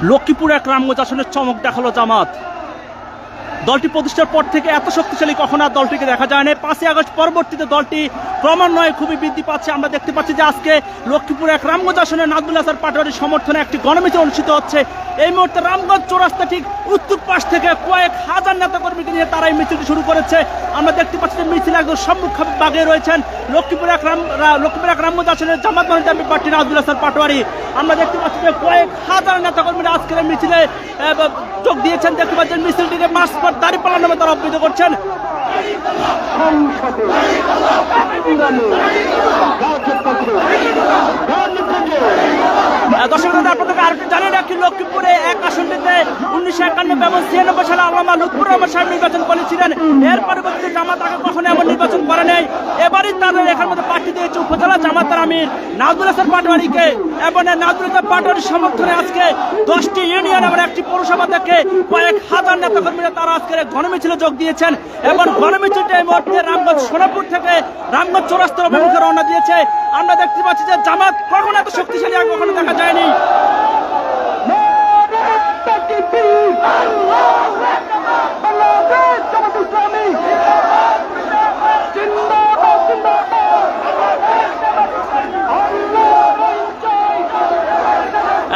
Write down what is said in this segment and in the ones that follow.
লক্ষ্মীপুর এক রামগঞ্জ আসনের চমক দেখালো জামাত। দলটি প্রতিষ্ঠার পর থেকে এত শক্তিশালী কখনো আর দলটিকে দেখা যায় না। 5ই আগস্ট পরবর্তীতে দলটি ক্রমান্বয়ে খুবই বৃদ্ধি পাচ্ছে। আমরা দেখতে পাচ্ছি যে আজকে লক্ষ্মীপুর এক রামগঞ্জ আসনে নাজমুল হাসান পাটোয়ারির সমর্থনে একটি গণমিছিল অনুষ্ঠিত হচ্ছে। এই মুহূর্তে রামগঞ্জ চৌরাস্তা ঠিক উত্তর পাশ থেকে কয়েক হাজার নেতাকর্মীকে নিয়ে তারা এই মিছিলটি শুরু করেছে। আমরা দেখতে পাচ্ছি যে মিছিল একদম সম্মুখ ভাগে রয়েছেন লক্ষ্মীপুর এক রামগঞ্জ আসনের জামাত মনোনয়ন প্রার্থী নাজমুল হাসান পাটোয়ারি। আমরা দেখতে পাচ্ছি যে কয়েক হাজার নেতাকর্মীরা আজকের এই মিছিলে যোগ দিয়েছেন। দেখতে পাচ্ছেন মিছিলটিকে মার্চ পর দাঁড়িপাল্লা নামে তারা অবহিত করছেন। দর্শক আপনাদেরকে আরেকটু জানিয়ে রাখি, লক্ষ্মীপুরে এক আসনটিতে 1991 এবং 96 সালে আল্লামা লুৎফুর রহমান সাহেব নির্বাচন করেছিলেন। এর পরবর্তীতে জামাত আগে কখনো এমন নির্বাচন করে নেই। এবারই তাদের এখানের মধ্যে প্রার্থী দিয়েছে উপজেলা জামাতের আমির নাজমুল হাসান পাটোয়ারিকে এবং নাজমুল হাসান পাটোয়ারির সমর্থনে আজকে 10টি ইউনিয়ন এবং একটি পৌরসভা থেকে কয়েক হাজার নেতাকর্মীরা তারা আজকে গণমিছিলে যোগ দিয়েছেন এবং গণমিছিলটি এই মুহূর্তে রামগঞ্জ সোনাপুর থেকে রামগঞ্জ চৌরাস্তার অভিমুখে রওনা দিয়েছে। আমরা দেখতে পাচ্ছি যে জামাত কখনো এত শক্তিশালী আর কখনো দেখা যায়নি।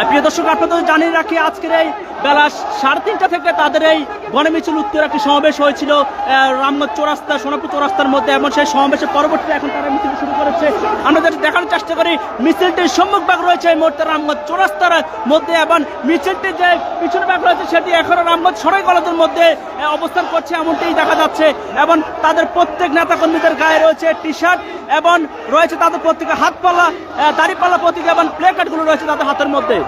প্রিয় দর্শক আপনাদের জানিয়ে রাখি, আজকের এই বেলা 3:30 থেকে তাদের এই গণমিছিল উত্তর একটি সমাবেশ হয়েছিল রামগঞ্জ চৌরাস্তা সোনাপুর চৌরাস্তার মধ্যে এবং সেই সমাবেশের পরবর্তীতে এখন তারা মিছিল শুরু করেছে। আমরা দেখানোর চেষ্টা করি মিছিলটির সম্মুখ ভাগ রয়েছে এই মুহূর্তে রামগঞ্জ চৌরাস্তার মধ্যে এবং মিছিলটির যে পিছনে ভাগ রয়েছে সেটি এখনো রামগঞ্জ সরাই কলেজের মধ্যে অবস্থান করছে এমনটি দেখা যাচ্ছে এবং তাদের প্রত্যেক নেতাকর্মীদের গায়ে রয়েছে টি শার্ট এবং রয়েছে তাদের প্রত্যেকের হাতপাল্লা দাড়িপাল্লা প্রতীক এবং প্লে কার্ডগুলো রয়েছে তাদের হাতের মধ্যে।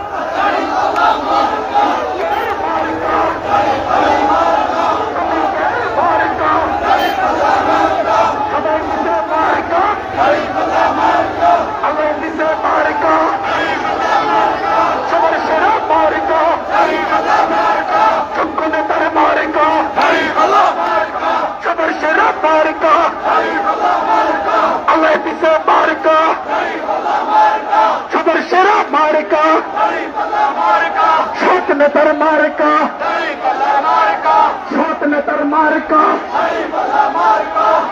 নেতার মার্কা সৎ নেতার মার্কা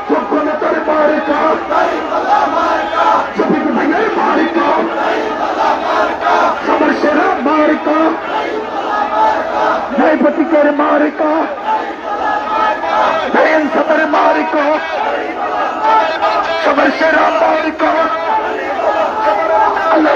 যোগ্য নেতার মার্কা শফিক ভাইয়ের মার্কা সবার সেরা মার্কা ন্যায় প্রতীকের মার্কা ন্যায় সাথের মার্কা সবার সেরা মার্কা আল্লাহ